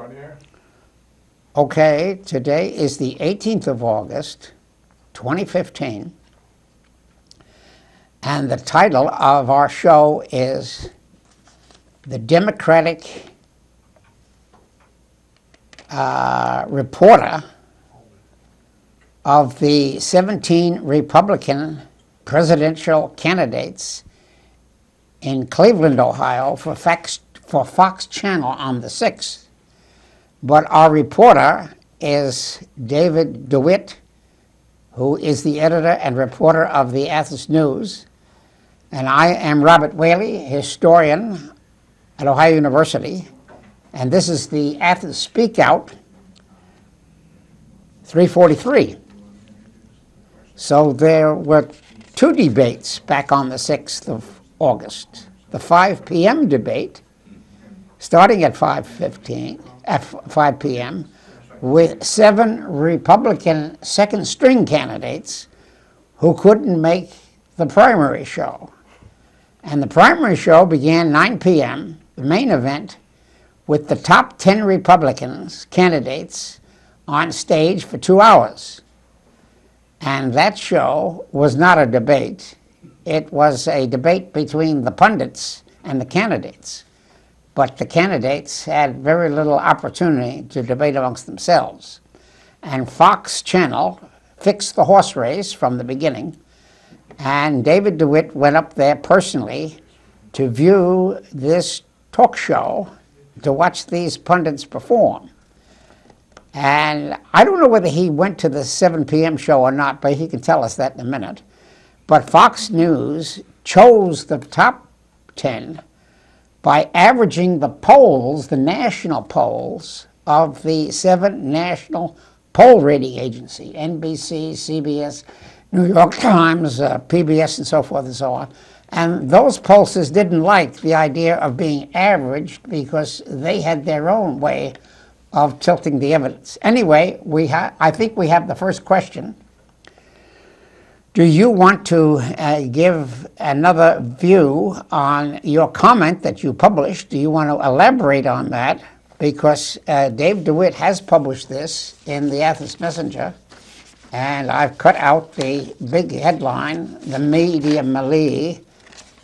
on the air. Okay, today is the 18th of August, 2015, and the title of our show is The Democratic Reporter of the 17 Republican presidential candidates in Cleveland, Ohio for Fox Channel on the 6th. But our reporter is David DeWitt, who is the editor and reporter of the Athens News. And I am Robert Whaley, historian at Ohio University. And this is the Athens Speakout 343. So there were two debates back on the 6th of August. The 5 p.m. debate, starting at 5 p.m., with 7 Republican second-string candidates who couldn't make the primary show. And the primary show began 9 p.m., the main event, with the top 10 Republicans candidates on stage for 2 hours. And that show was not a debate. It was a debate between the pundits and the candidates. But the candidates had very little opportunity to debate amongst themselves. And Fox Channel fixed the horse race from the beginning. And David DeWitt went up there personally to view this talk show, to watch these pundits perform. And I don't know whether he went to the 7 p.m. show or not, but he can tell us that in a minute. But Fox News chose the top 10 by averaging the polls, the national polls, of the 7 national poll rating agencies, NBC, CBS, New York Times, PBS, and so forth and so on. And those pollsters didn't like the idea of being averaged because they had their own way of tilting the evidence. Anyway, I think we have the first question. Do you want to give another view on your comment that you published? Do you want to elaborate on that? Because Dave DeWitt has published this in the Athens Messenger, and I've cut out the big headline, the media melee,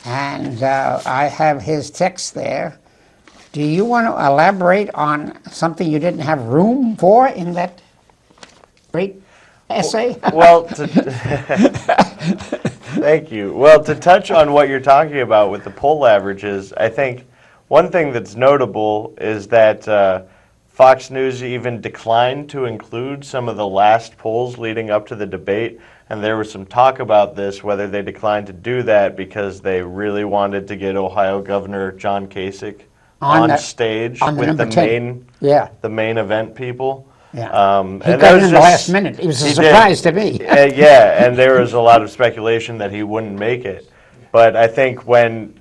and I have his text there. Do you want to elaborate on something you didn't have room for in that great essay? Well, thank you. Well, to touch on what you're talking about with the poll averages, I think one thing that's notable is that Fox News even declined to include some of the last polls leading up to the debate, and there was some talk about this, whether they declined to do that because they really wanted to get Ohio Governor John Kasich on stage with the main event people. Yeah. He got in the last minute. It was a surprise to me. Yeah, and there was a lot of speculation that he wouldn't make it. But I think when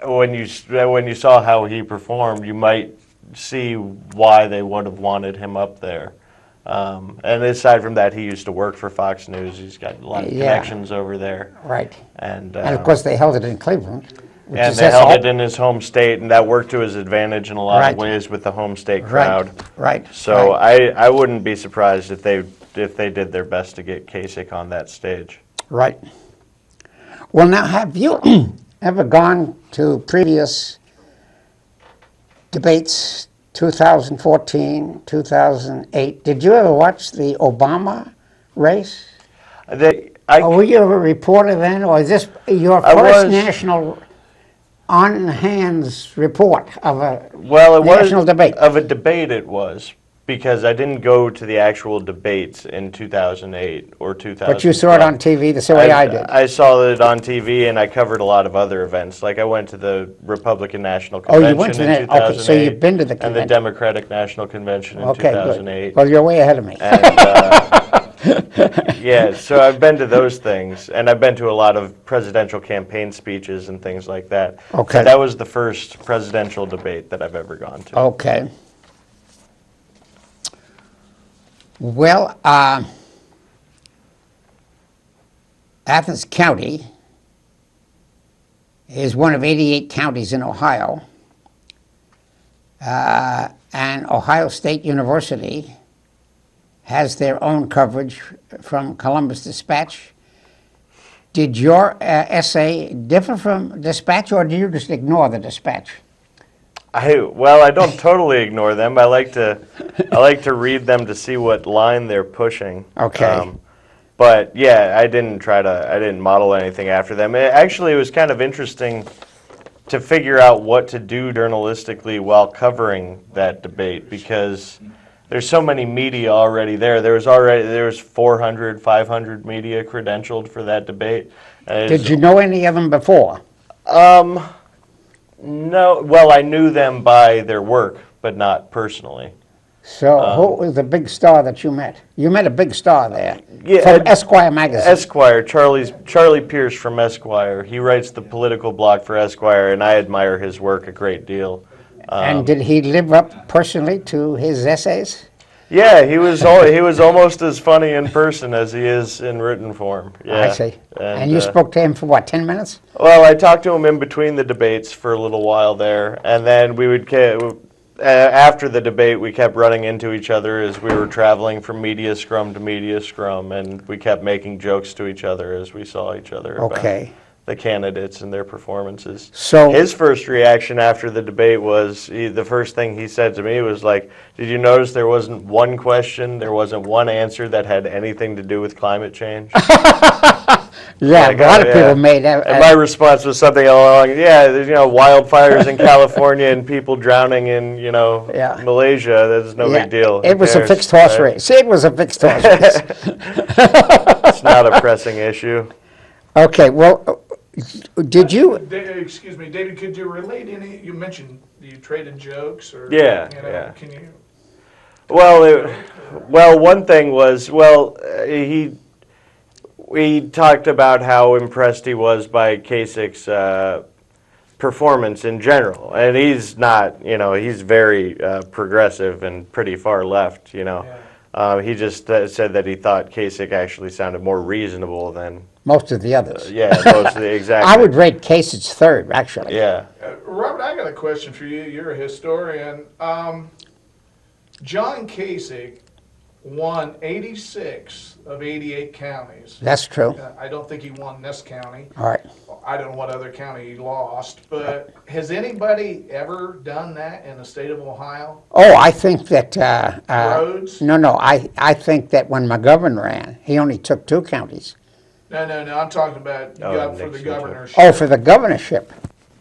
you saw how he performed, you might see why they would have wanted him up there. And aside from that, he used to work for Fox News. He's got a lot of connections over there. Right. And of course, they held it in Cleveland. And they held it in his home state, and that worked to his advantage in a lot of ways with the home state crowd. Right. So I wouldn't be surprised if they did their best to get Kasich on that stage. Right. Well, now, have you ever gone to previous debates, 2014, 2008? Did you ever watch the Obama race? Were you a reporter then, or is this your first national on-hands report of a national debate? Of a debate it was, because I didn't go to the actual debates in 2008 or 2000. But you saw it on TV the same way I did. I saw it on TV, and I covered a lot of other events. Like I went to the Republican National Convention you went to in 2008. Okay, so you've been to the convention. And the Democratic National Convention in 2008. Good. Well, you're way ahead of me. And, yeah, so I've been to those things, and I've been to a lot of presidential campaign speeches and things like that. Okay. But that was the first presidential debate that I've ever gone to. Okay. Well, Athens County is one of 88 counties in Ohio. And Ohio State University has their own coverage from Columbus Dispatch. Did your essay differ from Dispatch, or do you just ignore the Dispatch? Well, I don't totally ignore them. I like to read them to see what line they're pushing. Okay. But yeah, I didn't model anything after them. It was kind of interesting to figure out what to do journalistically while covering that debate, because there's so many media already there. There was 400, 500 media credentialed for that debate. Did you know any of them before? No. Well, I knew them by their work, but not personally. So who was the big star that you met? You met a big star there Yeah, from Esquire magazine. Esquire, Charlie Pierce from Esquire. He writes the political blog for Esquire, and I admire his work a great deal. And did he live up personally to his essays? Yeah, he was almost as funny in person as he is in written form. Yeah. I see. And you spoke to him for what, 10 minutes? Well, I talked to him in between the debates for a little while there, and then we would after the debate, we kept running into each other as we were traveling from media scrum to media scrum, and we kept making jokes to each other as we saw each other about the candidates and their performances. So his first reaction after the debate was, the first thing he said to me was like, "Did you notice there wasn't one question, there wasn't one answer that had anything to do with climate change?" yeah, Like, a lot of yeah. people made that. And my response was something along, there's, wildfires in California and people drowning in, Yeah. Malaysia. That's no big deal. It was a fixed horse race. It was a fixed horse race. It's not a pressing issue. Okay, well, did you? Excuse me, David, could you relate any, you mentioned you traded jokes or? Yeah, you know, yeah. Can you? Well, one thing was, he talked about how impressed he was by Kasich's performance in general, and he's not, he's very progressive and pretty far left, He just said that he thought Kasich actually sounded more reasonable than Most of the others. exactly. I would rate Kasich's third, actually. Yeah. Robert, I got a question for you. You're a historian. John Kasich won 86 of 88 counties. That's true. I don't think he won this county. All right. I don't know what other county he lost, but has anybody ever done that in the state of Ohio? Oh, I think that... Rhodes? No, I think that when McGovern ran, he only took 2 counties. No, I'm talking about for the Nixon, governorship. Oh, for the governorship.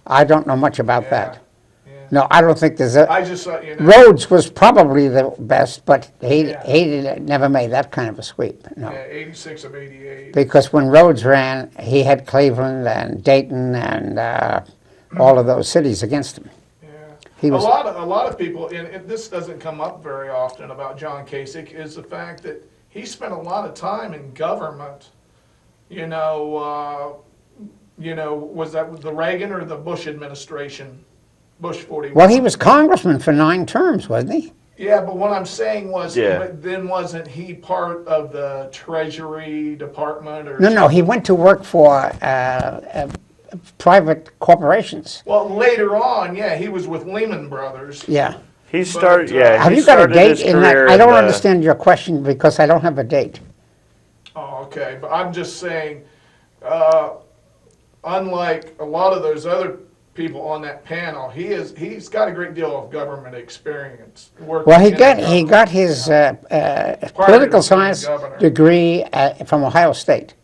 I don't know much about Yeah, that. yeah. No, I don't think there's a... I just thought, Rhodes was probably the best, but he Yeah. never made that kind of a sweep, no. yeah, 86 of 88. Because when Rhodes ran, he had Cleveland and Dayton and all of those cities against him. Yeah. He was- a lot of people, and this doesn't come up very often about John Kasich, is the fact that he spent a lot of time in government. Was that the Reagan or the Bush administration? Bush 41. Well, he was congressman for 9 terms, wasn't he? Yeah, but what I'm saying was, Yeah. but then wasn't he part of the Treasury Department or? No, he went to work for private corporations. Well, later on, yeah, he was with Lehman Brothers. Yeah. He started, Have he you got a started date his in that? career I don't in the- understand your question because I don't have a date. Oh, okay, but I'm just saying, unlike a lot of those other people on that panel, he's got a great deal of government experience. Well, he got his political science governor. degree from Ohio State.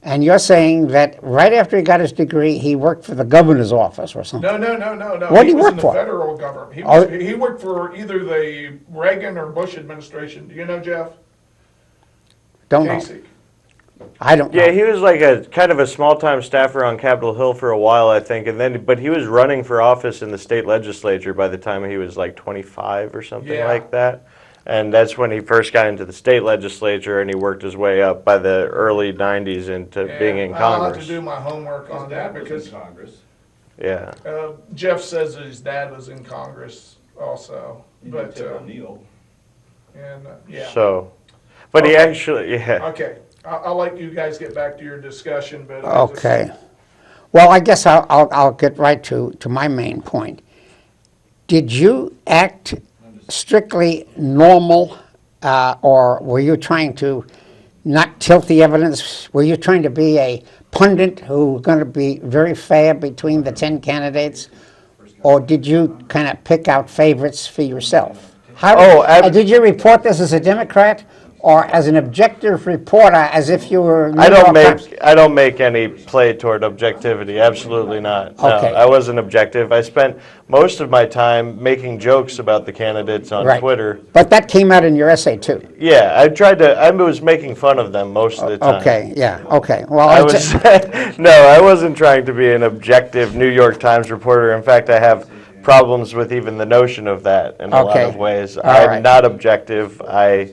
And you're saying that right after he got his degree, he worked for the governor's office or something? No. What did he was work in for? the federal government. He worked for either the Reagan or Bush administration. Do you know Jeff Don't know. Kasich? I don't know. Yeah, he was like a kind of a small-time staffer on Capitol Hill for a while, I think, but he was running for office in the state legislature by the time he was like 25 or something Yeah. like that. And that's when he first got into the state legislature, and he worked his way up by the early 90s into being in I'll have Congress. to do my homework on that because Congress. Yeah. Jeff says that his dad was in Congress also. But Tip O'Neill. yeah. So, but he Okay. actually, yeah. Okay, I'll let you guys get back to your discussion, but Okay. Well, I guess I'll get right to my main point. Did you act strictly normal, or were you trying to not tilt the evidence? Were you trying to be a pundit who was going to be very fair between the 10 candidates? Or did you kind of pick out favorites for yourself? Did you report this as a Democrat or as an objective reporter, as if you were? I don't make any play toward objectivity. Absolutely not. No, Okay. I wasn't objective. I spent most of my time making jokes about the candidates on Right. Twitter. But that came out in your essay too. Yeah, I was making fun of them most of the time. Okay, yeah, okay. Well, I was no, I wasn't trying to be an objective New York Times reporter. In fact, I have problems with even the notion of that in a lot Okay. of ways. All I'm right. not objective. I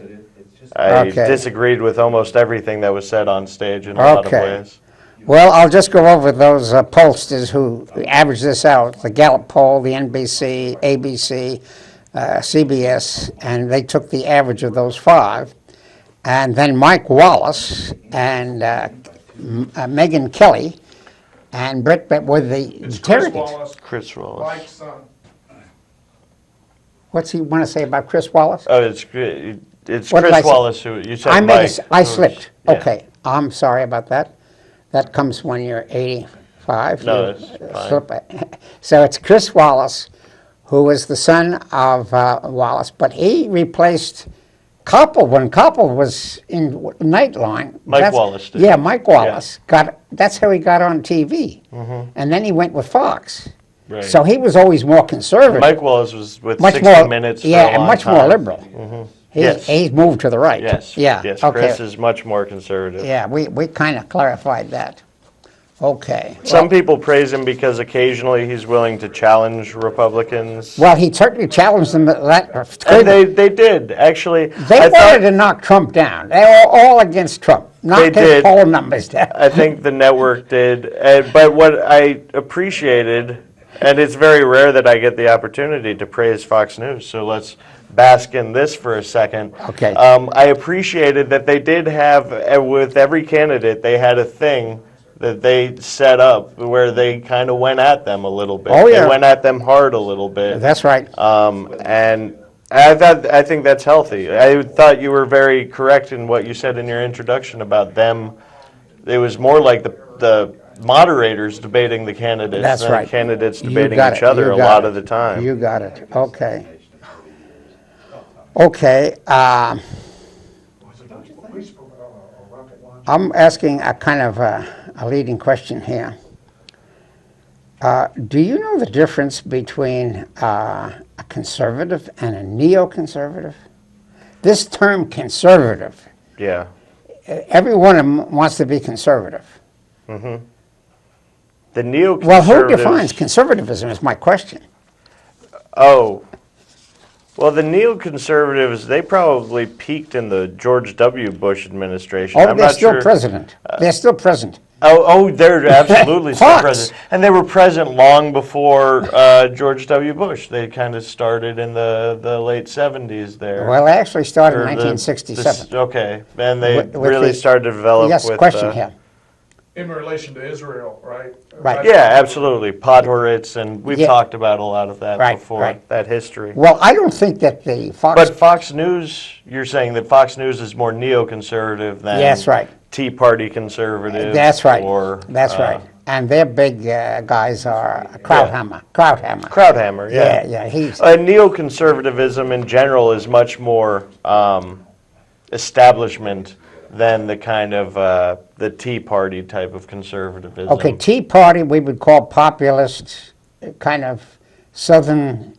Okay. disagreed with almost everything that was said on stage in a lot of Okay. ways. Well, I'll just go over those pollsters who averaged this out. The Gallup poll, the NBC, ABC, CBS, and they took the average of those 5. And then Mike Wallace and Megyn Kelly and Brett were the It's Chris interrogators. Wallace, Chris Wallace. Mike's son. What's he want to say about Chris Wallace? Oh, it's What did I Chris say? Wallace who you said I Mike. I who was- slipped. yeah. Okay, I'm sorry about that. That comes when you're 85. No, You it's fine. slip. So it's Chris Wallace, who was the son of Wallace, but he replaced Koppel when Koppel was in Nightline. Mike Wallace did. Yeah, Mike Wallace that's how he got on TV, and then he went with Fox. Right. So he was always more conservative. Mike Wallace was with much 60 more, Minutes for yeah, a and long much time. more liberal. Yes. He's moved to the right. Yes. Yeah. Yes. Okay. Chris is much more conservative. Yeah, we kind of clarified that. Okay. Some people praise him because occasionally he's willing to challenge Republicans. Well, he certainly challenged them. And they did, actually. They I wanted thought- to knock Trump down. They were all against Trump. Knock his did. poll numbers down. I think the network did. But what I appreciated, and it's very rare that I get the opportunity to praise Fox News, so let's bask in this for a second. Okay. I appreciated that they did have, with every candidate, they had a thing that they set up where they kind of went at them a little bit. Oh, yeah. They went at them hard a little bit. That's right. And I think that's healthy. I thought you were very correct in what you said in your introduction about them. It was more like the moderators debating the candidates That's than right. candidates You debating got each it. other You a got lot it. of the time. You got it. Okay. Okay. I'm asking a kind of a leading question here. Do you know the difference between a conservative and a neoconservative? This term conservative, Yeah. every one of them wants to be conservative. The neoconservatives. Well, who defines conservatism is my question. Oh. Well, the neoconservatives, they probably peaked in the George W. Bush administration. Oh, I'm they're not still sure. president. They're still present. Oh, they're absolutely still Fox. present. And they were present long before George W. Bush. They kind of started in the late 70s there. Well, they actually started in Or the- 1967. Okay, and they With really the- started to develop Yes, with... question here. In relation to Israel, right? Right. Yeah, absolutely. Podhoretz, and we've Yeah. talked about a lot of that Right, before, right. that history. Well, I don't think that the Fox. But Fox News, you're saying that Fox News is more neoconservative than That's right. Tea Party conservative. That's right. Or, That's right. And their big guys are Krauthammer. Krauthammer. Krauthammer, yeah. Yeah, he's. Neoconservatism in general is much more establishment than the kind of the Tea Party type of conservatism. Okay, Tea Party we would call populist, kind of Southern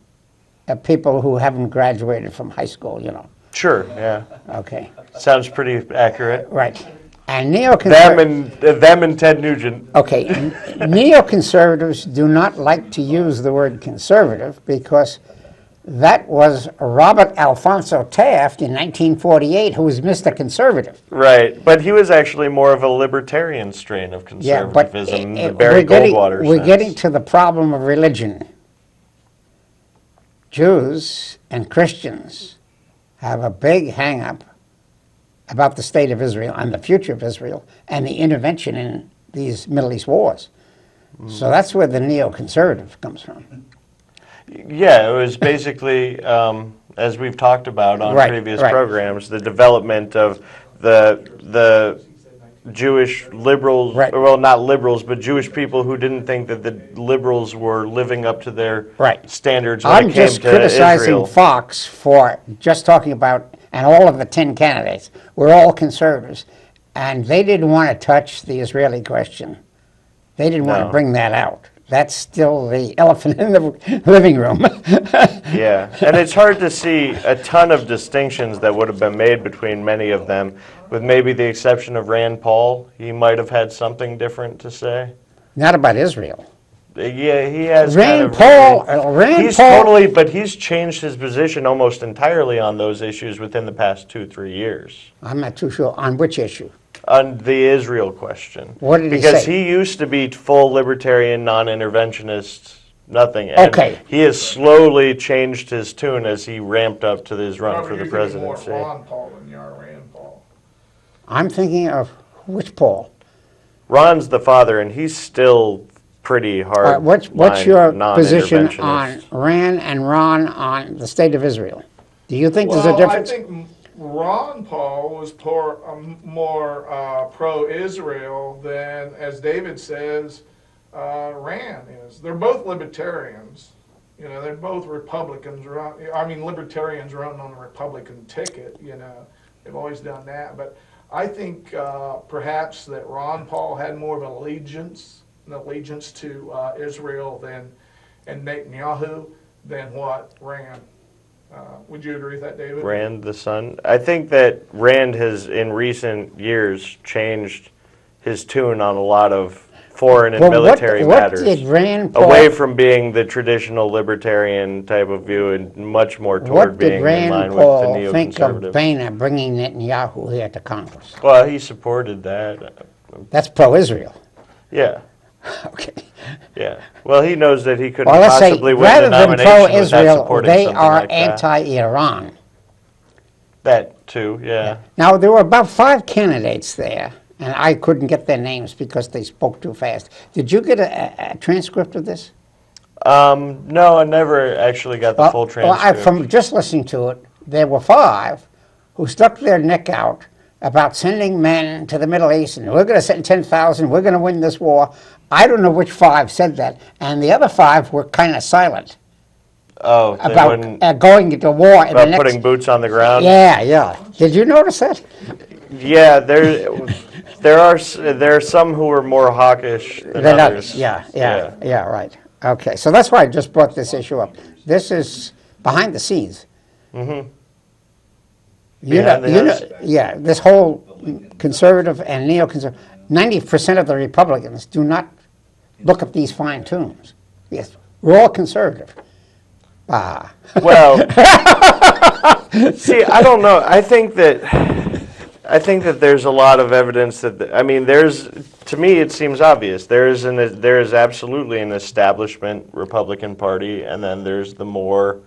people who haven't graduated from high school, you know. Sure, yeah. Okay, Sounds pretty accurate. right. And neoconservatives. Them and Ted Nugent. Okay, neoconservatives do not like to use the word conservative because that was Robert Alfonso Taft in 1948 who was Mr. Conservative. Right, but he was actually more of a libertarian strain of Yeah, but conservatism, the Barry Goldwater we're sense. getting to the problem of religion. Jews and Christians have a big hang-up about the state of Israel and the future of Israel and the intervention in these Middle East wars. So that's where the neoconservative comes from. Yeah, it was basically, as we've talked about on Right, previous right. programs, the development of the Jewish liberals, Right. well, not liberals, but Jewish people who didn't think that the liberals were living up to their Right. standards when I'm it came just to criticizing Israel. Fox for just talking about, and all of the 10 candidates were all conservatives, and they didn't want to touch the Israeli question. They didn't want to No. bring that out. That's still the elephant in the living room. Yeah, and it's hard to see a ton of distinctions that would have been made between many of them, with maybe the exception of Rand Paul. He might have had something different to say. Not about Israel. Yeah, he has Rand kind Paul, of. Rand He's Paul, totally, but he's changed his position almost entirely on those issues within the past 2-3 years. I'm not too sure on which issue. On the Israel question. What did he Because say? he used to be full libertarian, non-interventionist, nothing. And Okay. he has slowly changed his tune as he ramped up to his run Robert, for the you're thinking more presidency. Ron Paul than you are Rand Paul. I'm thinking of which Paul? Ron's the father, and he's still pretty hard. What's your position on Rand and Ron on the state of Israel? Do you think there's a difference? I think Ron Paul was more pro-Israel than, as David says, Rand is. They're both libertarians. You know, they're both Republicans. Libertarians run on the Republican ticket. You know, they've always done that. But I think perhaps that Ron Paul had more of an allegiance to Israel and Netanyahu than what Rand. Would you agree with that, David? Rand the son. I think that Rand has, in recent years, changed his tune on a lot of foreign and military matters. What did Rand Paul, away from being the traditional libertarian type of view and much more toward being in line with the What did Rand Paul think of neoconservative. Boehner bringing Netanyahu here to Congress? Well, he supported that. That's pro-Israel. Yeah, Okay. yeah. Well, he knows that he couldn't Well, let's say, possibly win rather the than nomination without pro-Israel, supporting they something are like that. anti-Iran. That too, yeah. Now, there were about 5 candidates there, and I couldn't get their names because they spoke too fast. Did you get a transcript of this? No, I never actually got the full transcript. From just listening to it, there were 5 who stuck their neck out about sending men to the Middle East, and we're going to send 10,000, we're going to win this war. I don't know which 5 said that, and the other 5 were kind of silent Oh, they wouldn't, about going into war. in the about next, putting boots on the ground? Yeah, yeah. Did you notice that? Yeah, there are some who are more hawkish than Than others. Yeah, right. Okay, so that's why I just brought this issue up. This is behind the scenes. Mm-hmm. This whole conservative and neoconservative, 90% of the Republicans do not look at these fine tunes. Yes, we're all conservative. Ah. Well, see, I don't know. I think that there's a lot of evidence that to me it seems obvious. There is absolutely an establishment Republican Party, and then there's the more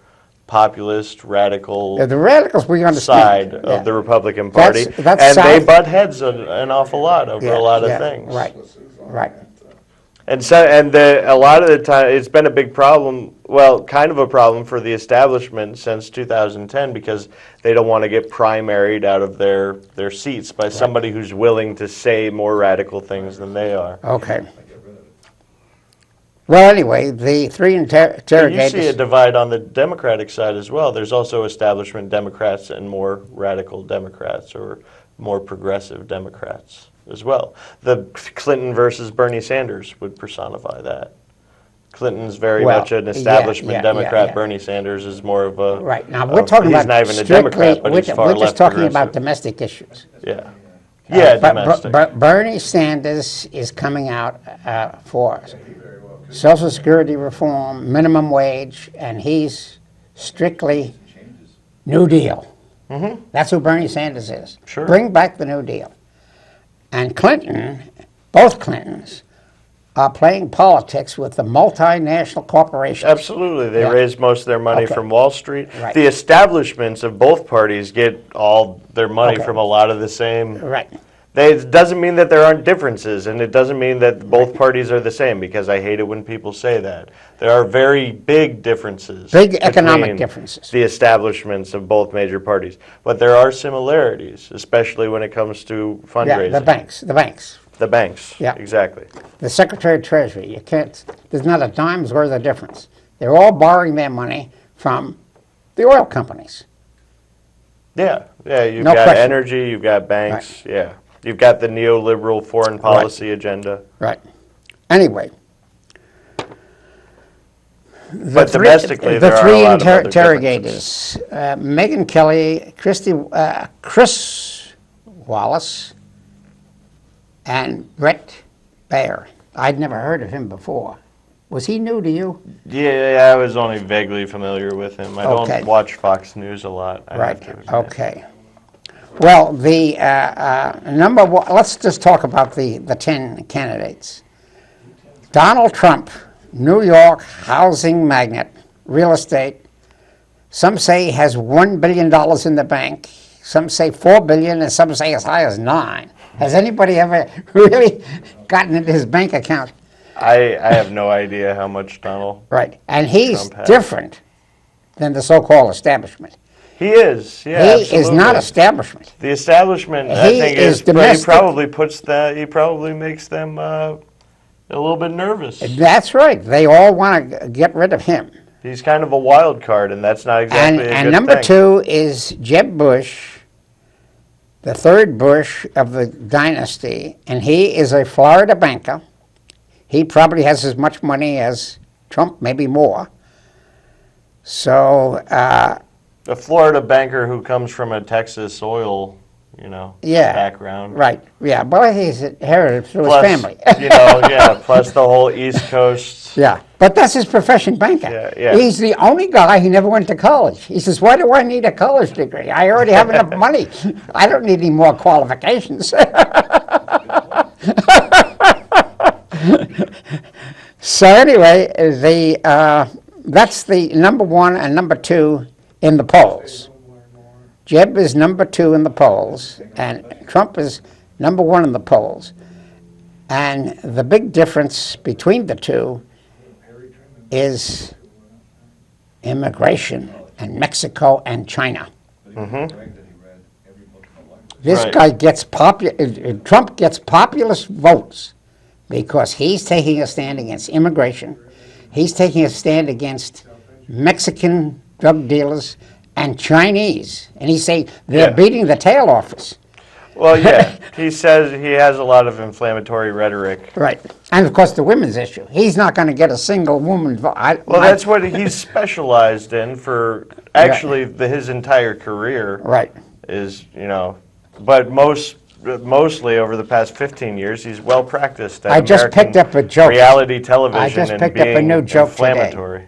populist, radical The radicals, we understand. side of the Republican Party, That's and they south. butt heads an awful lot over a lot of things. Right. And so, a lot of the time, it's been a big problem. Well, kind of a problem for the establishment since 2010 because they don't want to get primaried out of their seats by somebody who's willing to say more radical things than they are. Okay. Well, anyway, the 3 You interrogators. see a divide on the Democratic side as well. There's also establishment Democrats and more radical Democrats or more progressive Democrats as well. The Clinton versus Bernie Sanders would personify that. Clinton's very much an establishment Democrat. Yeah. Bernie Sanders is more of a Right. Now, we're talking he's about not even a Democrat, but he's far we're just left talking about progressive. domestic issues. Yeah. Yeah, domestic. Bernie Sanders is coming out for Social Security reform, minimum wage, and he's strictly New Deal. Mm-hmm. That's who Bernie Sanders is. Sure. Bring back the New Deal. And Clinton, both Clintons, are playing politics with the multinational corporations. Absolutely. They Yeah. raise most of their money Okay. from Wall Street. Right. The establishments of both parties get all their money Okay. from a lot of the same. Right. It doesn't mean that there aren't differences, and it doesn't mean that both parties are the same, because I hate it when people say that. There are very big differences. Big economic between differences. the establishments of both major parties. But there are similarities, especially when it comes to fundraising. Yeah, the banks. The banks, Yeah. exactly. The Secretary of Treasury, you can't, there's not a dime's worth of difference. They're all borrowing their money from the oil companies. Yeah, you've No got question. energy, you've got banks, yeah. You've got the neoliberal foreign policy agenda. Right. Anyway. But domestically, there the are three a lot of other interrogators, Megyn Kelly, Chris Wallace, and Brett Baer. I'd never heard of him before. Was he new to you? Yeah, I was only vaguely familiar with him. I Okay. don't watch Fox News a lot. I have Right. to admit. Okay. Well, the number one, let's just talk about the 10 candidates. Donald Trump, New York housing magnate, real estate. Some say he has $1 billion in the bank. Some say $4 billion, and some say as high as $9 billion. Has anybody ever really gotten into his bank account? I have no idea how much Donald. Right. And he's Trump has. different than the so-called establishment. He is, yeah, He absolutely. is not establishment. The establishment, I He think, is he domestic. he probably makes them a little bit nervous. That's right. They all want to get rid of him. He's kind of a wild card, and that's not exactly a good And number thing. 2 is Jeb Bush, the third Bush of the dynasty, and he is a Florida banker. He probably has as much money as Trump, maybe more. So, A Florida banker who comes from a Texas oil, yeah, background. right, yeah. Well, he's inherited through Plus, his family. plus the whole East Coast. Yeah, but that's his profession, banker. Yeah. He's the only guy who never went to college. He says, why do I need a college degree? I already have enough money. I don't need any more qualifications. So anyway, that's the number 1 and number 2 in the polls. Jeb is number 2 in the polls, and Trump is number 1 in the polls. And the big difference between the two is immigration and Mexico and China. This Right. guy gets Trump gets populist votes because he's taking a stand against immigration. He's taking a stand against Mexican drug dealers and Chinese. And he's saying they're Yeah. beating the tail off us. Well, yeah, he says he has a lot of inflammatory rhetoric. Right. And of course the women's issue. He's not going to get a single woman vote. Well, that's what he's specialized in for actually his entire career. Right. Is, but mostly over the past 15 years, he's well practiced at I just American picked up a joke. reality television I just and picked up a being new joke today. inflammatory.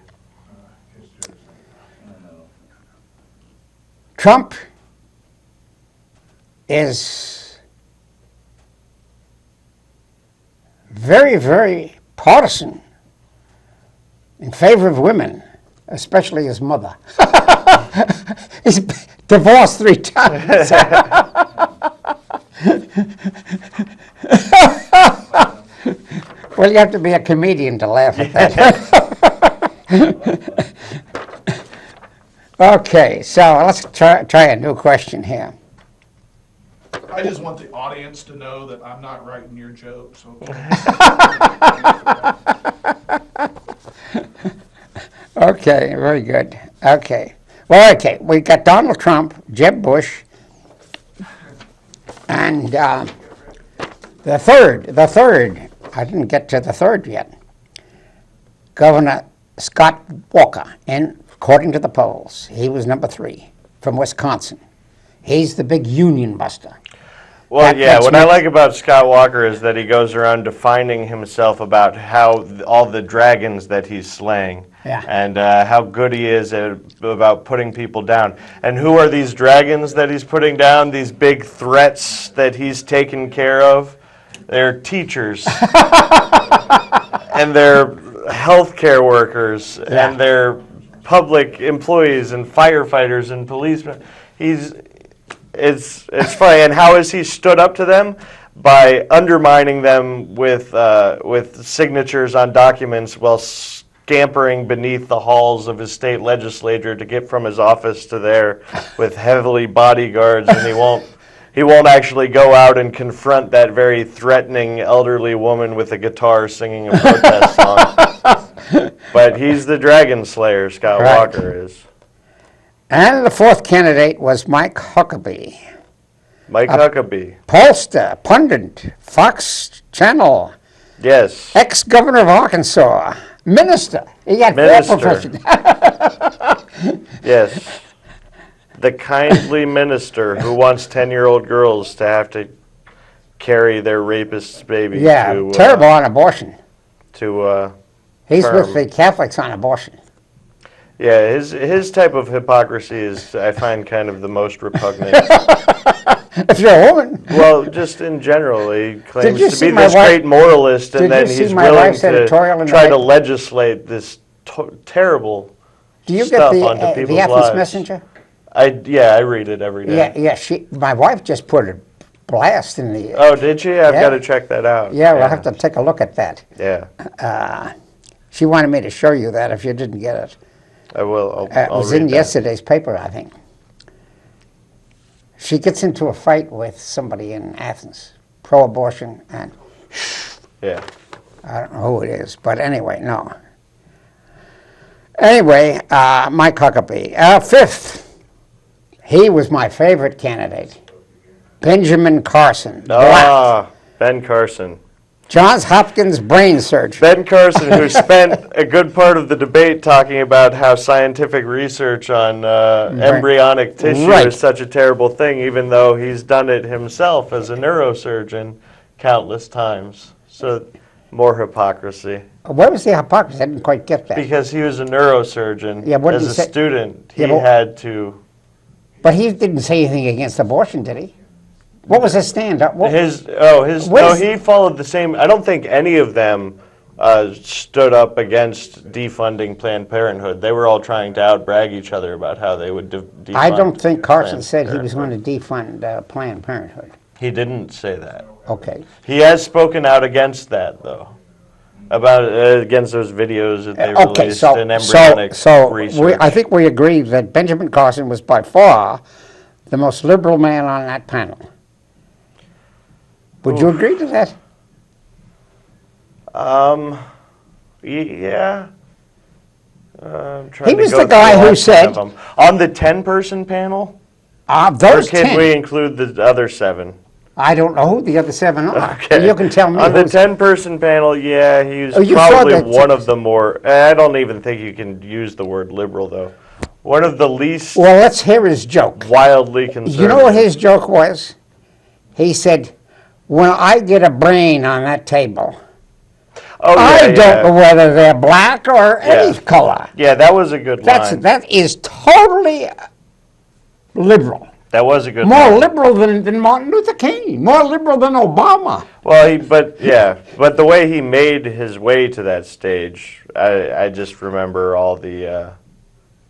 Trump is very, very partisan in favor of women, especially his mother. He's divorced 3 times. Well, you have to be a comedian to laugh at that. Okay, so let's try a new question here. I just want the audience to know that I'm not writing your jokes. Okay, very good. Okay. Well, okay, we got Donald Trump, Jeb Bush, and the third, I didn't get to the third yet, Governor Scott Walker, and according to the polls, he was number 3 from Wisconsin. He's the big union buster. Well, That's what I like about Scott Walker is that he goes around defining himself about how all the dragons that he's slaying, Yeah. and how good he is about putting people down. And who are these dragons that he's putting down? These big threats that he's taken care of? They're teachers, and they're healthcare workers, Yeah. and they're public employees and firefighters and policemen. It's funny, and how has he stood up to them? by undermining them with signatures on documents while scampering beneath the halls of his state legislature to get from his office to there with heavily bodyguards, and he won't actually go out and confront that very threatening elderly woman with a guitar singing a protest song. But he's the dragon slayer, Scott Right. Walker is. And the fourth candidate was Mike Huckabee. Mike Huckabee. Pollster, pundit, Fox Channel, Yes. ex-governor of Arkansas, minister. He got Minister. 4 professions. Yes. The kindly minister who wants 10-year-old girls to have to carry their rapist's baby Yeah, to terrible on abortion. He's term. with the Catholics on abortion. Yeah, his type of hypocrisy is, I find, kind of the most repugnant. If you're a woman. Well, just in general, he claims you to see be my this wife- great moralist, did and then you see he's my willing wife's editorial in to the try to paper? legislate this terrible Do you stuff get onto the people's Athens lives. Messenger? I read it every day. Yeah. My wife just put a blast in the. Oh, did she? I've Yeah. got to check that out. Yeah, we'll have to take a look at that. Yeah, She wanted me to show you that if you didn't get it. I will. It I'll was read in that. yesterday's paper, I think. She gets into a fight with somebody in Athens, pro-abortion, and Yeah. I don't know who it is, but anyway, no. Anyway, Mike Huckabee. Fifth, he was my favorite candidate, Benjamin Carson. Black. Ben Carson. Johns Hopkins brain surgeon. Ben Carson, who spent a good part of the debate talking about how scientific research on embryonic tissue Right. is such a terrible thing, even though he's done it himself as a neurosurgeon countless times. So, more hypocrisy. Where was the hypocrisy? I didn't quite get that. Because he was a neurosurgeon, Yeah, what did as he a say? student, he Yeah, but- had to... But he didn't say anything against abortion, did he? What was his stand? What, He followed the same. I don't think any of them stood up against defunding Planned Parenthood. They were all trying to outbrag each other about how they would defund. I don't think Carson Planned said he was Parenthood. going to defund Planned Parenthood. He didn't say that. Okay. He has spoken out against that, though, about against those videos that they Okay, released so, in embryonic research. I think we agree that Benjamin Carson was by far the most liberal man on that panel. Would you agree to that? Yeah. I'm trying He to was go the through guy all who 10 said- of them. On the 10-person panel, or Those can 10. we include the other 7? I don't know who the other 7 are. Okay. You can tell me. On the who's- 10-person panel, yeah, he was Oh, you saw probably that- one of the more. I don't even think you can use the word liberal, though. One of the least Well, let's hear his joke. wildly conservative. You know what his joke was? He said, when I get a brain on that table, Oh, yeah, I yeah. don't know whether they're black or any Yeah. color. Yeah, that was a good line. That is totally liberal. That was a good More line. liberal than Martin Luther King. More liberal than Obama. Well, but the way he made his way to that stage, I just remember all the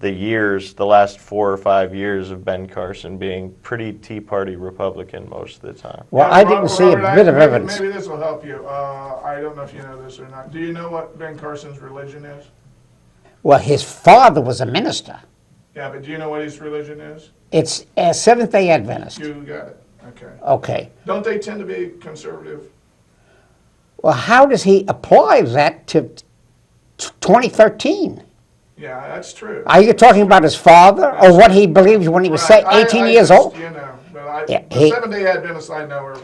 years, the last 4 or 5 years of Ben Carson being pretty Tea Party Republican most of the time. Well, Yeah, I didn't see a Robert, bit of evidence. Maybe this will help you. I don't know if you know this or not. Do you know what Ben Carson's religion is? Well, his father was a minister. Yeah, but do you know what his religion is? It's a Seventh-day Adventist. You got it. Okay. Okay. Don't they tend to be conservative? Well, how does he apply that to 2013? Yeah, that's true. Are you talking about his father or what he believed when he was Right, 18 I years just, old? You know, but Yeah, the Seventh-day Adventists I know are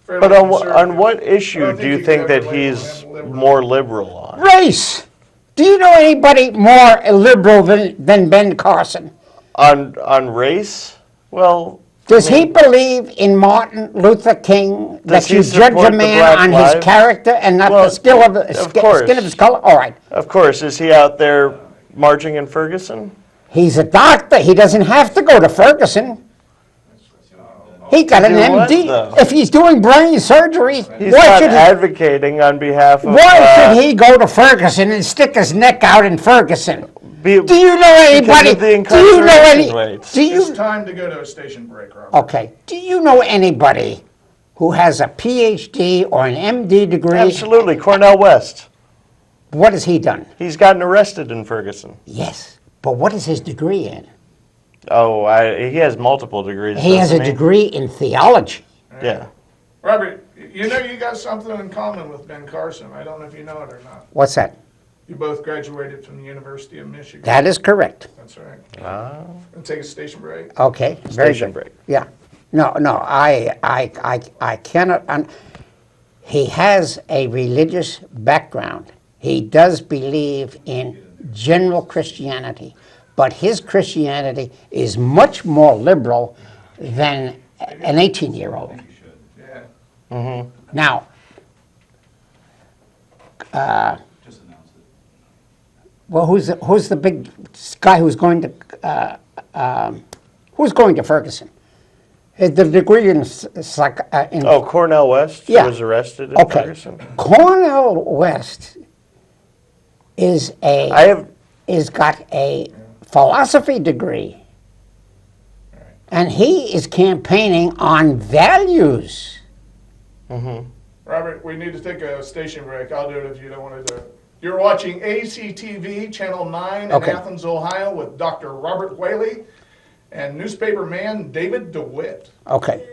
fairly But conservative. on what I issue don't do you could think that ever label he's him liberal. more liberal on? Race. Do you know anybody more liberal than Ben Carson? On race? Well, Does he believe in Martin Luther King that he you judge support a the man Black on lives? his character and not Well, the skill of course. skin of his color? All right. Of course. Is he out there marching in Ferguson? He's a doctor. He doesn't have to go to Ferguson. He got an do what, MD. though? If he's doing brain surgery, He's why not should he? advocating on behalf of... Why should he go to Ferguson and stick his neck out in Ferguson? Do you know anybody? of the Do you know any? incarceration rates. Do It's you? time to go to a station break, Robert. Okay. Do you know anybody who has a PhD or an MD degree. Absolutely, Cornell West. What has he done? He's gotten arrested in Ferguson. Yes, but what is his degree in? Oh, he has multiple degrees. He has a doesn't he? degree in theology. Yeah. Robert, you know you got something in common with Ben Carson. I don't know if you know it or not. What's that? You both graduated from the University of Michigan. That is correct. That's right. Ah. And take a station break. Okay, very Station good. break. Yeah. No, I cannot. He has a religious background. He does believe in general Christianity, but his Christianity is much more liberal than an 18-year-old. Yeah. Mm-hmm. Now, well, who's the big guy who's going to Ferguson? The degree in Oh, Cornell West Yeah. was arrested in okay. Ferguson. Cornell West is got a philosophy degree, and he is campaigning on values. Mm-hmm. Robert, we need to take a station break. I'll do it if you don't want to do it. You're watching ACTV Channel 9 in Okay. Athens, Ohio with Dr. Robert Whaley and newspaper man David DeWitt. Okay.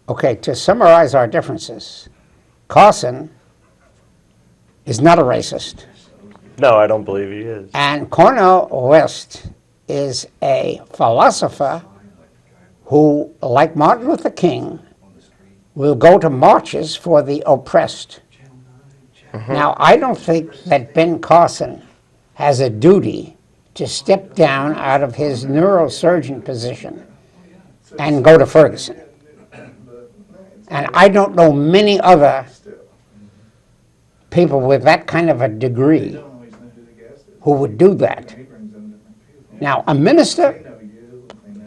Okay, to summarize our differences, Carson is not a racist, No, I don't believe he is. and Cornell West is a philosopher who, like Martin Luther King, will go to marches for the oppressed. Now, I don't think that Ben Carson has a duty to step down out of his neurosurgeon position and go to Ferguson. And I don't know many other people with that kind of a degree who would do that. Now, a minister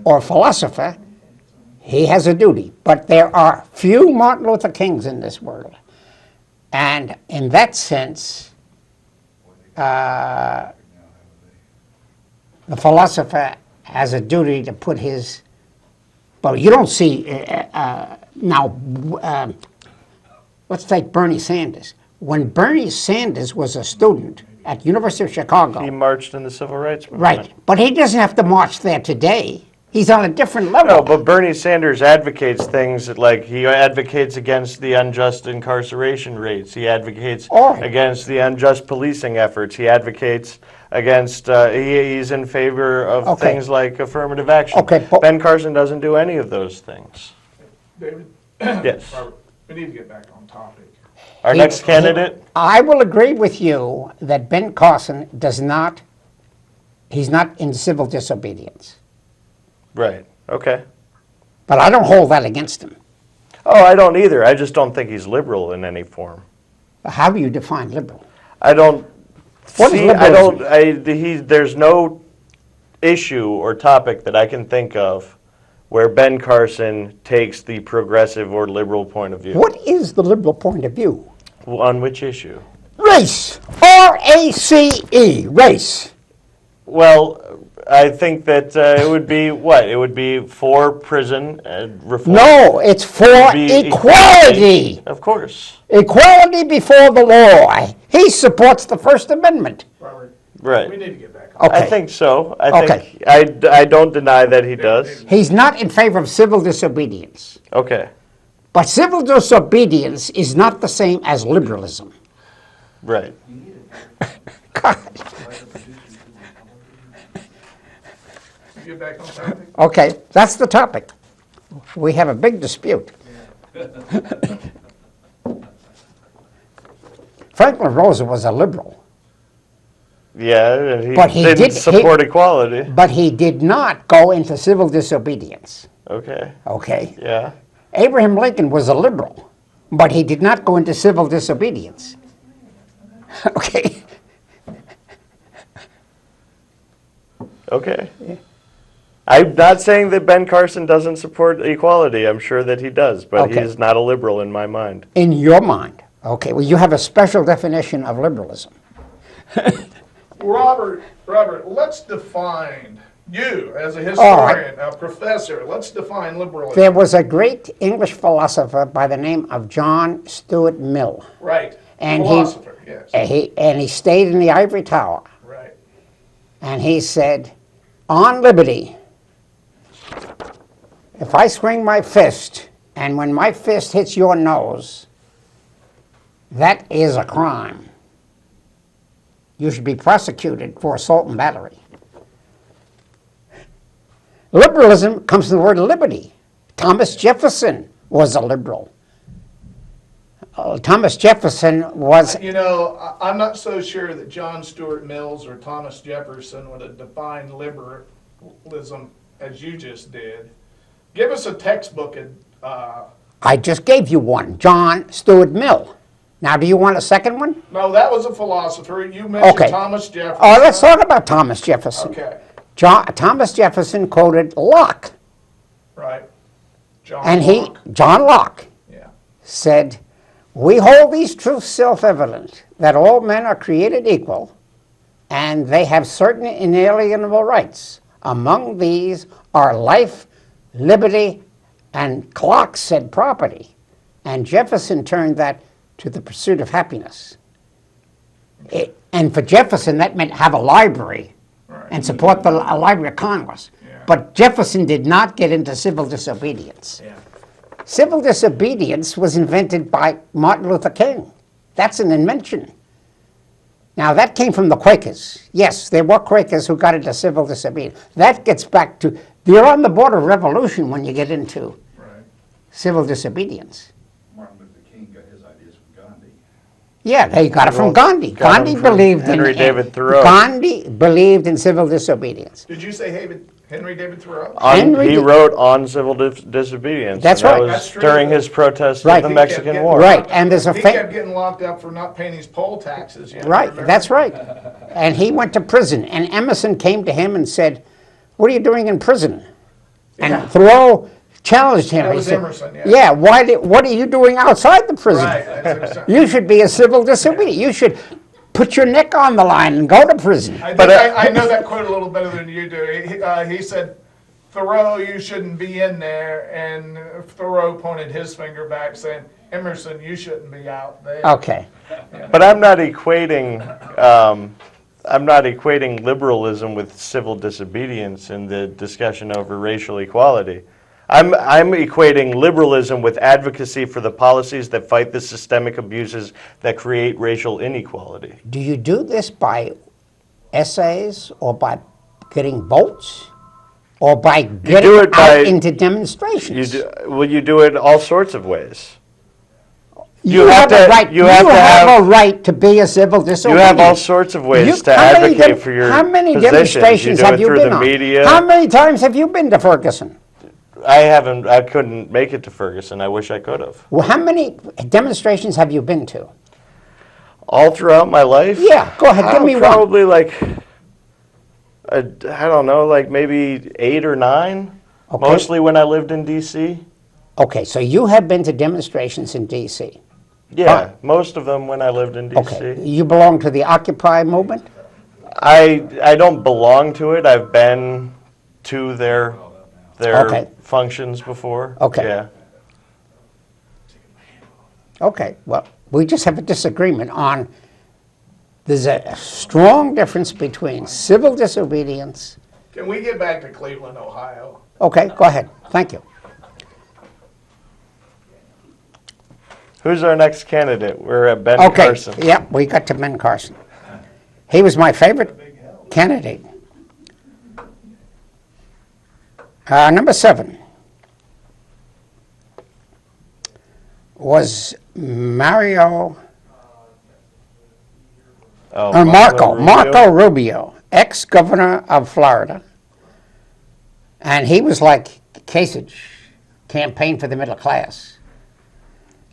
or philosopher, he has a duty, but there are few Martin Luther Kings in this world. And in that sense, the philosopher has a duty to put his, well, you don't see, now, let's take Bernie Sanders. When Bernie Sanders was a student at University of Chicago, He marched in the Civil Rights Movement. right, but he doesn't have to march there today. He's on a different level. No, but Bernie Sanders advocates things like he advocates against the unjust incarceration rates. He advocates Oh. against the unjust policing efforts. He advocates against, he's in favor of Okay. things like affirmative action. Okay, but- Ben Carson doesn't do any of those things. David? Yes. Robert, we need to get back on topic. Our next candidate? I will agree with you that Ben Carson he's not in civil disobedience. Right, okay. But I don't hold that against him. Oh, I don't either. I just don't think he's liberal in any form. How do you define liberal? I don't What is see, I liberalism? don't, there's no issue or topic that I can think of where Ben Carson takes the progressive or liberal point of view. What is the liberal point of view? On which issue? Race. R-A-C-E. Race. Well, I think that it would be what? It would be for prison reform. No, it's for Be equality. Of course. Equality before the law. He supports the First Amendment. Robert, Right. we need to get back on Okay. I think so. Okay. I don't deny that he does. He's not in favor of civil disobedience. Okay. But civil disobedience is not the same as liberalism. Right. God. Get back on topic. Okay, that's the topic. We have a big dispute. Franklin Roosevelt was a liberal, Yeah, and he But he didn't did- support equality. but he did not go into civil disobedience. Okay. Okay? Yeah. Abraham Lincoln was a liberal, but he did not go into civil disobedience. Okay? Okay. I'm not saying that Ben Carson doesn't support equality. I'm sure that he does, but Okay. he's not a liberal in my mind. In your mind. Okay, well, you have a special definition of liberalism. Robert, let's define You, as a right. historian, a professor, let's define liberalism. There was a great English philosopher by the name of John Stuart Mill. Right. And Philosopher, yes. he stayed in the ivory tower. Right. And he said, on liberty, if I swing my fist, and when my fist hits your nose, that is a crime. You should be prosecuted for assault and battery. Liberalism comes from the word liberty. Thomas Jefferson was a liberal. Thomas Jefferson was... You know, I'm not so sure that John Stuart Mills or Thomas Jefferson would have defined liberalism as you just did. Give us a textbook. I just gave you one, John Stuart Mill. Now, do you want a second one? No, that was a philosopher. You mentioned Okay. Thomas Jefferson. Oh, let's talk about Thomas Jefferson. Okay, Thomas Jefferson quoted Locke, right. and Locke. John Locke, Yeah. said, "We hold these truths self-evident, that all men are created equal, and they have certain inalienable rights. Among these are life, liberty, and Locke said property." And Jefferson turned that to the pursuit of happiness. And for Jefferson, that meant have a library Right. and support the Library of Congress. Yeah. But Jefferson did not get into civil disobedience. Yeah. Civil disobedience was invented by Martin Luther King. That's an invention. Now, that came from the Quakers. Yes, there were Quakers who got into civil disobedience. That gets back to, you're on the border of revolution when you get into Right. civil disobedience. Martin Luther King got his ideas from Gandhi. Yeah, they got it from Well, Gandhi. got 'em Gandhi from believed Henry in David Thoreau. Gandhi believed in civil disobedience. Did you say Henry David Thoreau? Henry He did- wrote on civil disobedience. That's and that right. was That's true. during his protest Right. of the He kept Mexican getting- War. Right, and there's a He fa- kept getting locked up for not paying his poll taxes. Right, Remember? that's right. And he went to prison, and Emerson came to him and said, "What are you doing in prison?" And Yeah. Thoreau challenged him. That He was said, Emerson, yeah. "Yeah, what are you doing outside the prison? Right. That's what I'm saying. You should be a civil disobedient. You should put your neck on the line and go to prison." I think But, I know that quote a little better than you do. He said, "Thoreau, you shouldn't be in there," and Thoreau pointed his finger back, saying, "Emerson, you shouldn't be out there." Okay. But I'm not equating liberalism with civil disobedience in the discussion over racial equality. I'm equating liberalism with advocacy for the policies that fight the systemic abuses that create racial inequality. Do you do this by essays or by getting votes or by getting do it out by- into demonstrations? You do it all sorts of ways. You have have a to- right. you have to have- a right to be a civil You disobedient. have all sorts of ways to how many advocate dem- for your How many positions. demonstrations you do have it you through been the on? media. How many times have you been to Ferguson? I couldn't make it to Ferguson. I wish I could have. Well, how many demonstrations have you been to? All throughout my life? Yeah, go ahead, give me one. Probably like, I don't know, like maybe 8 or 9. Okay. Mostly when I lived in D.C. Okay, so you have been to demonstrations in D.C. Yeah, most of them when I lived in D.C. Okay, you belong to the Occupy movement? I don't belong to it. I've been to their Okay. functions before. Okay. Yeah. Okay, well, we just have a disagreement on, there's a strong difference between civil disobedience. Can we get back to Cleveland, Ohio? Okay, go ahead, thank you. Who's our next candidate? We're at Ben Okay, Carson. yeah, we got to Ben Carson. He was my favorite candidate. Number 7 was Marco Rubio, ex-governor of Florida. And he was like Kasich, campaign for the middle class.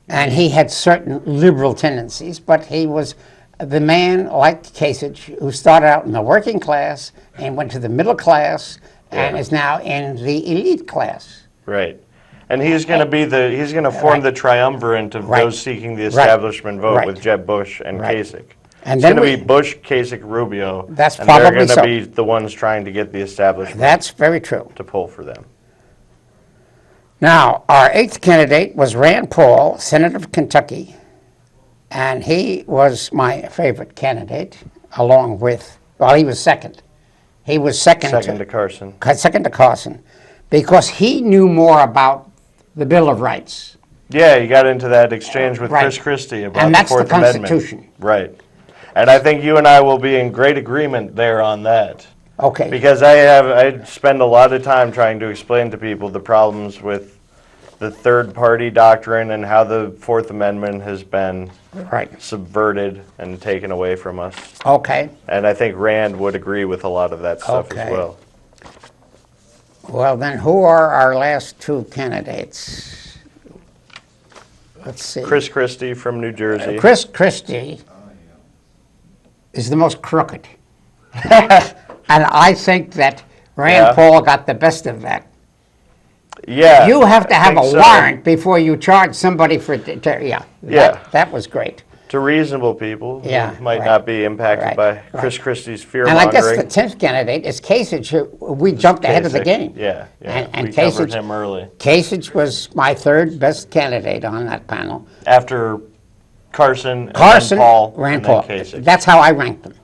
And he had certain liberal tendencies, but he was the man like Kasich who started out in the working class and went to the middle class and is now in the elite class. Right. And he's going to he's going to form Right. the triumvirate of Right. those seeking the establishment vote Right. with Jeb Bush and Right. Kasich. And It's then going to we- be Bush, Kasich, Rubio. That's and they're probably going to so. be the ones trying to get the establishment That's very true. to pull for them. Now, our 8th candidate was Rand Paul, Senator of Kentucky, and he was my favorite candidate, along with, well, he was second. He was second Second to Carson. second to Carson, because he knew more about the Bill of Rights. Yeah, you got into that exchange with Right. Chris Christie about And the that's the Fourth Amendment. Constitution. Right. And I think you and I will be in great agreement there on that. Okay. Because I spend a lot of time trying to explain to people the problems with the third party doctrine and how the Fourth Amendment has been Right. subverted and taken away from us. Okay. And I think Rand would agree with a lot of that stuff Okay. as well. Well, then, who are our last two candidates? Let's see. Chris Christie from New Jersey. Chris Christie is the most crooked. And I think that Rand Yeah. Paul got the best of that. Yeah. You have to I have a think so. warrant before you charge somebody for, yeah. Yeah. That was great. To reasonable people Yeah, who might right. not be impacted Right, by right. Chris Christie's fear And I guess the mongering. 10th candidate is Kasich, who we jumped ahead of the game. Yeah, yeah. And We covered Kasich, him early. Kasich was my third best candidate on that panel. After Carson, Carson, and then Paul, Rand and Paul. then Kasich. That's how I ranked them.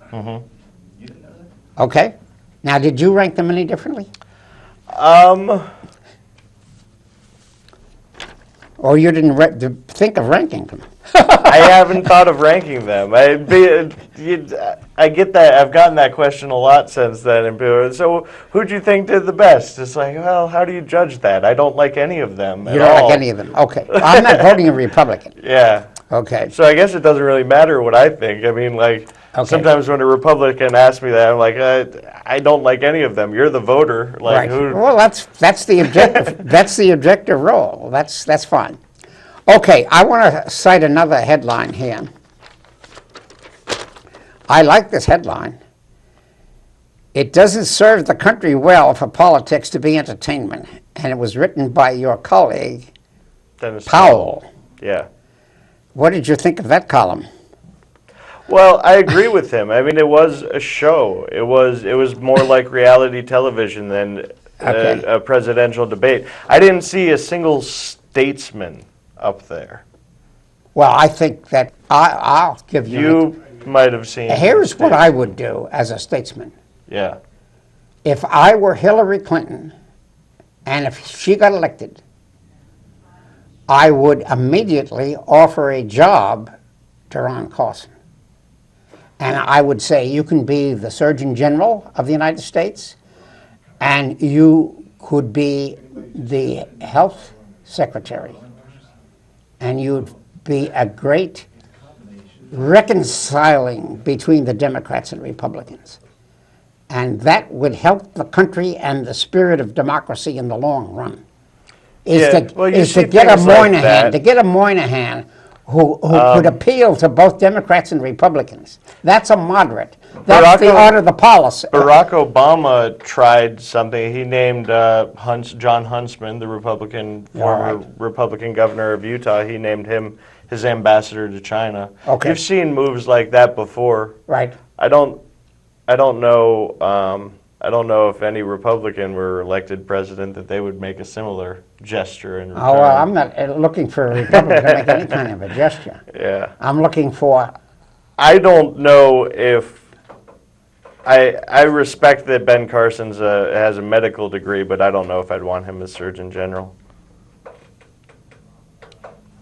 You didn't know that? Okay. Now, did you rank them any differently? Or you didn't think of ranking them? I haven't thought of ranking them. I get that. I've gotten that question a lot since then. And people are, so who'd you think did the best? It's like, well, how do you judge that? I don't like any of them You at don't all. like any of them. Okay. I'm not voting a Republican. Yeah. Okay. So I guess it doesn't really matter what I think. I mean, like, Okay. sometimes when a Republican asks me that, I'm like, I don't like any of them. You're the voter. Like, Right. who? Well, that's the objective. That's the objective role. That's fine. Okay, I want to cite another headline here. I like this headline. It doesn't serve the country well for politics to be entertainment, and it was written by your colleague Dennis Powell. Yeah. What did you think of that column? Well, I agree with him. I mean, it was a show. It was more like reality television than Okay. a presidential debate. I didn't see a single statesman up there. Well, I think that I'll give you. You might have seen. Here's what I would do as a statesman. Yeah. If I were Hillary Clinton, and if she got elected, I would immediately offer a job to Ron Carson. And I would say, you can be the Surgeon General of the United States, and you could be the Health Secretary. And you'd be a great reconciling between the Democrats and Republicans. And that would help the country and the spirit of democracy in the long run. Yeah, well, you Is to see get a things like Moynihan, that. to get a Moynihan who could appeal to both Democrats and Republicans. That's a moderate. That's the art of the policy. Barack Obama tried something. He named John Huntsman, the former right. Republican governor of Utah. He named him his ambassador to China. Okay. You've seen moves like that before. Right. I don't know. I don't know if any Republican were elected president that they would make a similar gesture in return. Oh, well, I'm not looking for a Republican to make any kind of a gesture. Yeah. I'm looking for, I don't know if I respect that Ben Carson's has a medical degree, but I don't know if I'd want him as Surgeon General.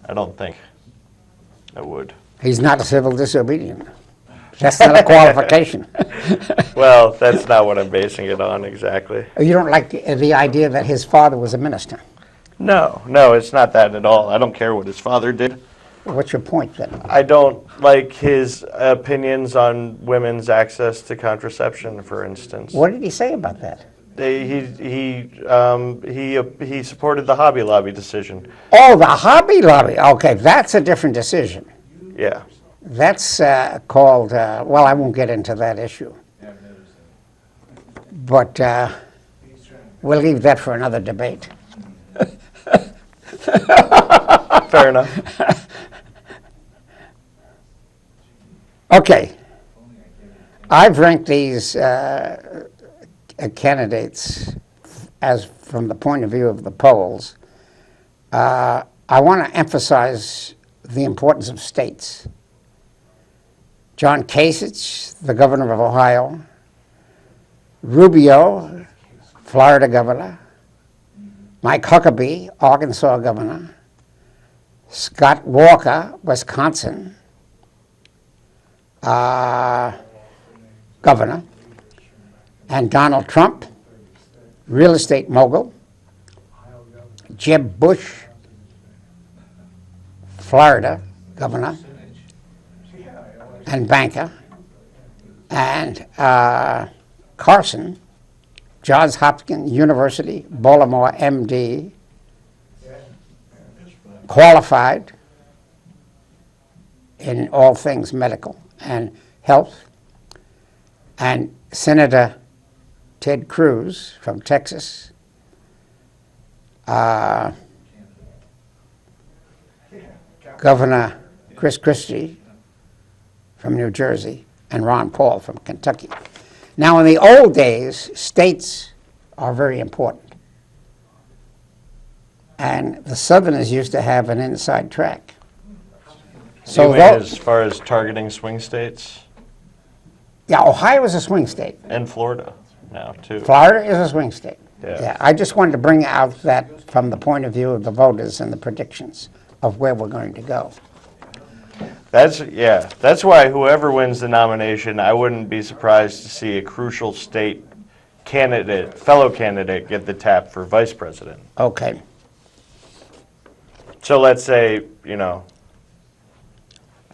I don't think I would. he's not a civil disobedient. That's not a qualification. Well, that's not what I'm basing it on exactly. You don't like the idea that his father was a minister. No, it's not that at all. I don't care what his father did. What's your point then? I don't like his opinions on women's access to contraception, for instance. What did he say about that? He supported the Hobby Lobby decision. Oh, the Hobby Lobby. Okay, that's a different decision. Yeah. That's called, well, I won't get into that issue. But we'll leave that for another debate. Fair enough. Okay, I've ranked these candidates as from the point of view of the polls. I want to emphasize the importance of states. John Kasich, the governor of Ohio, Rubio, Florida governor, Mike Huckabee, Arkansas governor, Scott Walker, Wisconsin governor, and Donald Trump, real estate mogul, Jeb Bush, Florida governor and banker, and Carson, Johns Hopkins University, Baltimore, MD, qualified in all things medical and health, and Senator Ted Cruz from Texas, Governor Chris Christie from New Jersey, and Ron Paul from Kentucky. Now, in the old days, states are very important. And the Southerners used to have an inside track. So you mean as far as targeting swing states? Yeah, Ohio is a swing state. And Florida now, too. Florida is a swing state. Yeah. I just wanted to bring out that from the point of view of the voters and the predictions of where we're going to go. That's why whoever wins the nomination, I wouldn't be surprised to see a crucial state fellow candidate get the tap for vice president. Okay. So let's say,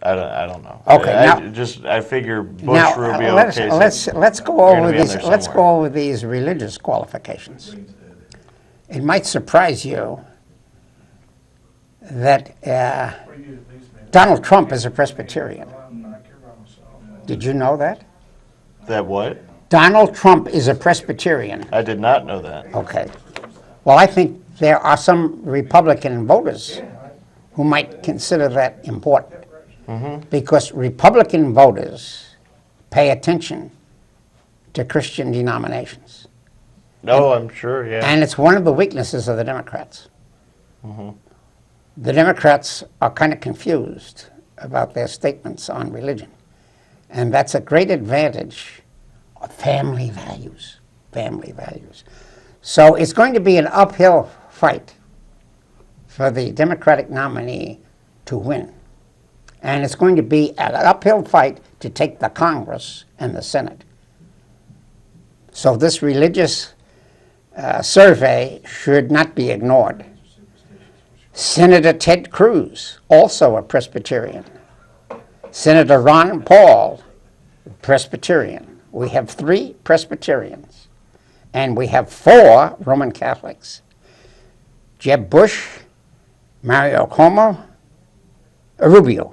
I don't know. Okay, I figure Bush, Now, Rubio, let's go gonna be in over there let's go somewhere. over these religious qualifications. It might surprise you that Donald Trump is a Presbyterian. Did you know that? That what? Donald Trump is a Presbyterian. I did not know that. Okay. Well, I think there are some Republican voters who might consider that important. Because Republican voters pay attention to Christian denominations. No, I'm sure, yeah. And it's one of the weaknesses of the Democrats. The Democrats are kind of confused about their statements on religion. And that's a great advantage of family values. Family values. So it's going to be an uphill fight for the Democratic nominee to win. And it's going to be an uphill fight to take the Congress and the Senate. So this religious survey should not be ignored. Senator Ted Cruz, also a Presbyterian. Senator Ron Paul, Presbyterian. We have 3 Presbyterians. And we have 4 Roman Catholics. Jeb Bush, Marco Rubio,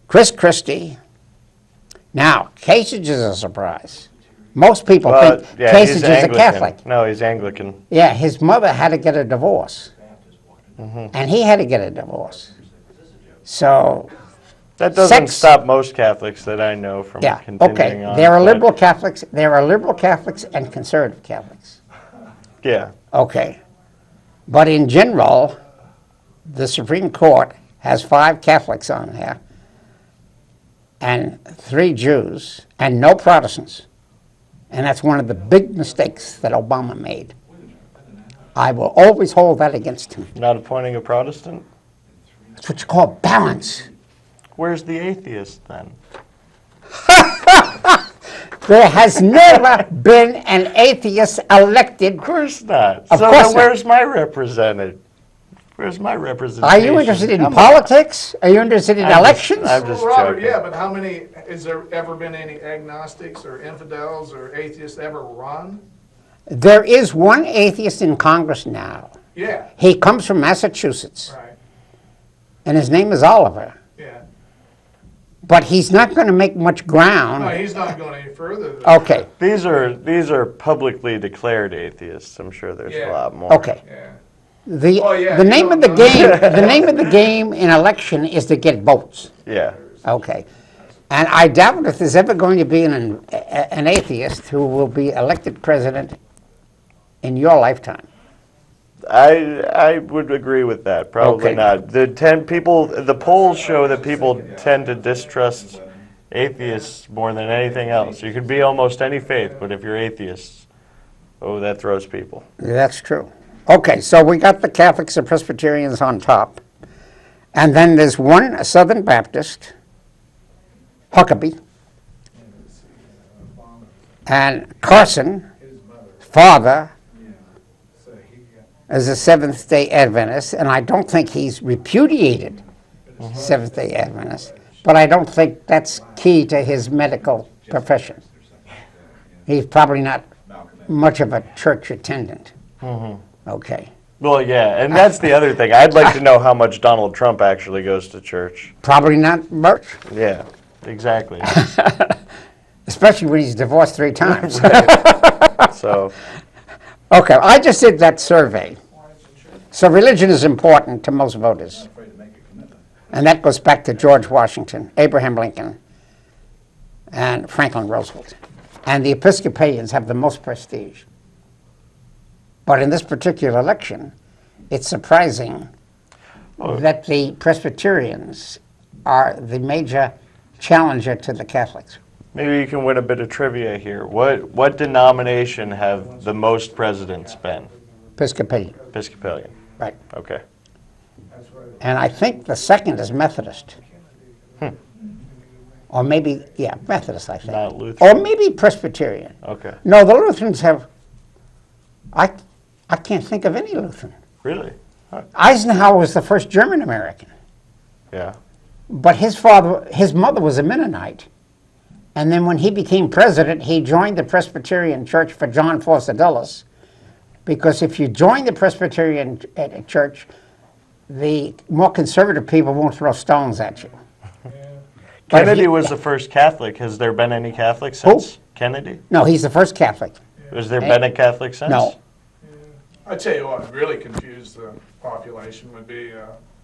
Chris Christie. Now, Kasich is a surprise. Most people think Kasich is a Catholic. No, he's Anglican. Yeah, his mother had to get a divorce. And he had to get a divorce. So, That doesn't stop most Catholics that I know from continuing on. There are liberal Catholics and conservative Catholics. Yeah. Okay. But in general, the Supreme Court has 5 Catholics on there and 3 Jews and no Protestants. And that's one of the big mistakes that Obama made. I will always hold that against him. Not appointing a Protestant? That's what you call balance. Where's the atheist then? There has never been an atheist elected. Of course not. Of So course then where's my represented? Where's my representation? Are you interested in politics? Are you interested in elections? I'm just Robert, joking. but how many, has there ever been any agnostics or infidels or atheists ever run? There is one atheist in Congress now. Yeah, He comes from Massachusetts, right, and his name is Oliver. yeah. But he's not going to make much No, ground. he's not going any further than Okay, These are publicly declared atheists. I'm sure there's Yeah. a lot more. okay. Yeah. The Oh, yeah, the you name don't of the know. game the name of the game in election is to get votes. Yeah. Okay. And I doubt if there's ever going to be an atheist who will be elected president in your lifetime. I would agree with that. Probably Okay. not. The polls show that people tend to distrust atheists more than anything else. You could be almost any faith, but if you're atheists, oh, that throws people. That's true. Okay, so we got the Catholics and Presbyterians on top. And then there's one Southern Baptist, Huckabee, and Carson, father, is a Seventh-day Adventist, and I don't think he's repudiated Seventh-day Adventist, but I don't think that's key to his medical profession. He's probably not much of a church attendant. Okay. Well, yeah, and that's the other thing. I'd like to know how much Donald Trump actually goes to church. Probably not much, Yeah, exactly. especially when he's divorced 3 times. So, Okay, I just did that survey. So religion is important to most voters. And that goes back to George Washington, Abraham Lincoln, and Franklin Roosevelt. And the Episcopalians have the most prestige. But in this particular election, it's surprising that the Presbyterians are the major challenger to the Catholics. maybe you can win a bit of trivia here. What denomination have the most presidents been? Episcopalian, Episcopalian. right. Okay. And I think the second is Methodist. Or maybe, yeah, Methodist, I think. Not Lutheran. Or maybe Presbyterian. Okay. No, the Lutherans have, I can't think of any Lutheran. Really? Eisenhower was the first German American, Yeah. but his mother was a Mennonite. And then when he became president, he joined the Presbyterian Church for John Foster Dulles, because if you join the Presbyterian Church, the more conservative people won't throw stones at you. But if Kennedy you- was the first Catholic. Has there been any Catholics since? Kennedy? No, he's the first Catholic. Has there been a Catholic since? No. I tell you what would really confuse the population would be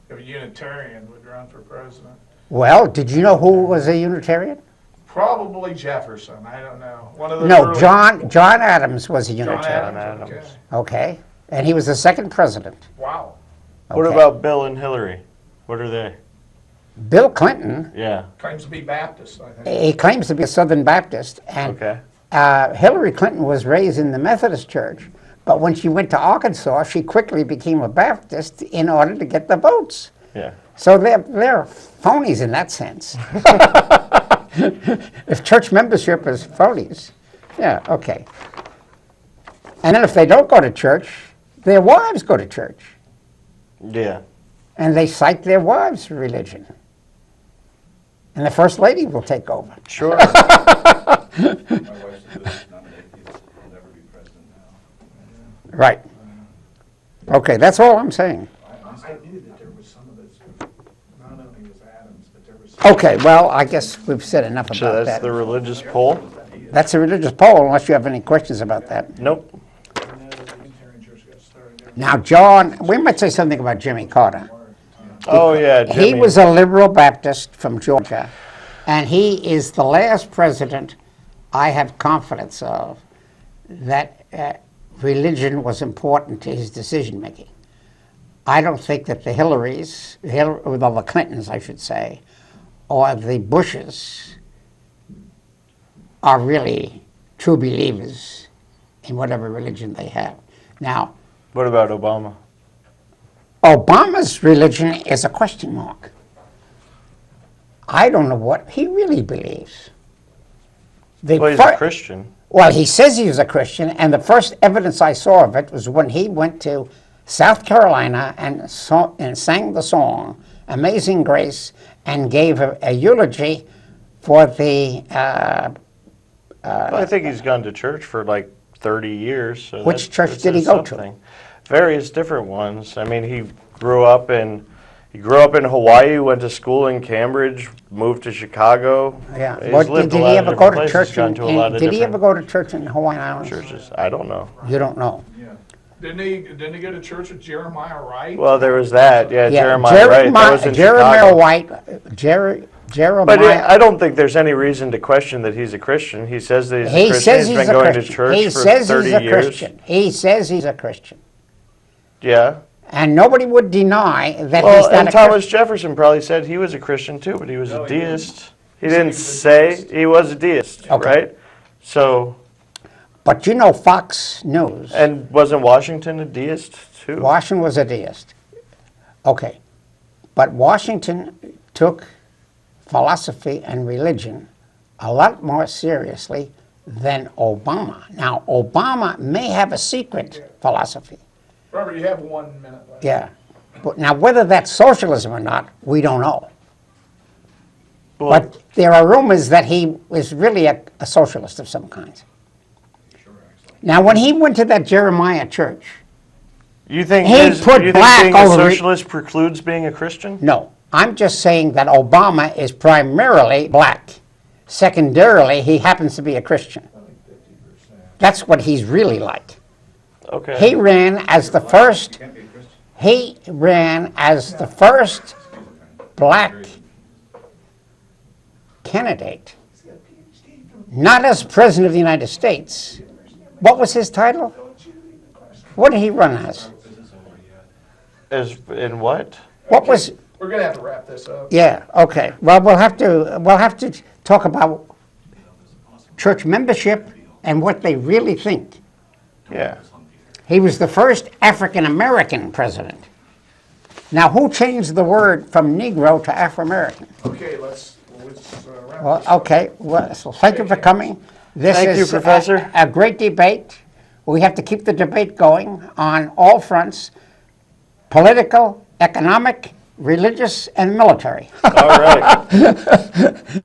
if a Unitarian would run for president. Well, did you know who was a Unitarian? Probably Jefferson. I don't know. One of those No, early- John Adams was a John Unitarian. Adams. Adams. Okay. Okay, and he was the second president. Wow. What Okay. about Bill and Hillary? What are they? Bill Clinton? Yeah. Claims to be Baptist, I think. He claims to be a Southern Baptist, and Okay. Hillary Clinton was raised in the Methodist Church, but when she went to Arkansas, she quickly became a Baptist in order to get the votes. Yeah. So they're phonies in that sense. If church membership is phonies, yeah, okay. And then if they don't go to church, their wives go to church, Yeah. and they cite their wives' religion. And the First Lady will take over. Sure. My wife's not an atheist, will never be president now. Right. Okay, that's all I'm saying. I knew that there was some of this, not only was Adams, but there was some. Okay, well, I guess we've said enough So about that's that. the religious poll? That's a religious poll, unless you have any questions about that. Nope. Now, John, we might say something about Jimmy Carter. Oh, yeah, He Jimmy. was a liberal Baptist from Georgia, and he is the last president I have confidence of that religion was important to his decision-making. I don't think that the Hillarys, or the Clintons, I should say, or the Bushes are really true believers in whatever religion they have. Now, What about Obama? Obama's religion is a question mark. I don't know what he really believes. Well, he's a Christian. Well, he says he was a Christian, and the first evidence I saw of it was when he went to South Carolina and sang the song Amazing Grace and gave a eulogy for the... Well, I think he's gone to church for like 30 years. So Which that church says did he go to? something. Various different ones. I mean, he grew up in Hawaii, went to school in Cambridge, moved to Chicago. Yeah. He's Well, lived did a lot he of ever go different to places, church gone to a lot of did he ever different go to church in Hawaiian Islands? churches. I don't know. You don't know. Didn't he go to church with Jeremiah Wright? Well, there was that. Yeah, Yeah, Jeremiah Wright. That was in Jeremiah Chicago. White, Jeremiah. But I don't think there's any reason to question that he's a Christian. He says that he's a He Christian. says He's he's been a going Christian. to church He for says 30 he's a years. Christian. He says he's a Christian. Yeah. And nobody would deny that Well, he's not and a Thomas Christian. Jefferson probably said he was a Christian too, but he was No, a he didn't. deist. He He said didn't he was a say deist. he was a deist, Okay. right? So, But you know Fox News, and wasn't Washington a deist too? Washington was a deist. Okay. But Washington took philosophy and religion a lot more seriously than Obama. Now, Obama may have a secret philosophy. Robert, you have 1 minute left. Yeah. But now, whether that's socialism or not, we don't know. Well, But there are rumors that he was really a socialist of some kind. Sure, excellent. Now, when he went to that Jeremiah church, you think he put you think black being a over it. socialist precludes being a Christian? no, I'm just saying that Obama is primarily black. Secondarily, he happens to be a Christian. That's what he's really like. Okay. He ran as the first. Can't be a Christian. He ran as the first black candidate, not as president of the United States. What was his title? What did he run as? As in what? What was? We're gonna have to wrap this up. Yeah. Okay. Well, we'll have to talk about church membership and what they really think. Yeah. He was the first African American president. Now, who changed the word from Negro to Afro American? Okay, let's wrap Well, this up. okay. Well, so thank you for coming. This Thank is you, Professor. A great debate. We have to keep the debate going on all fronts: political, economic, religious, and military. All right.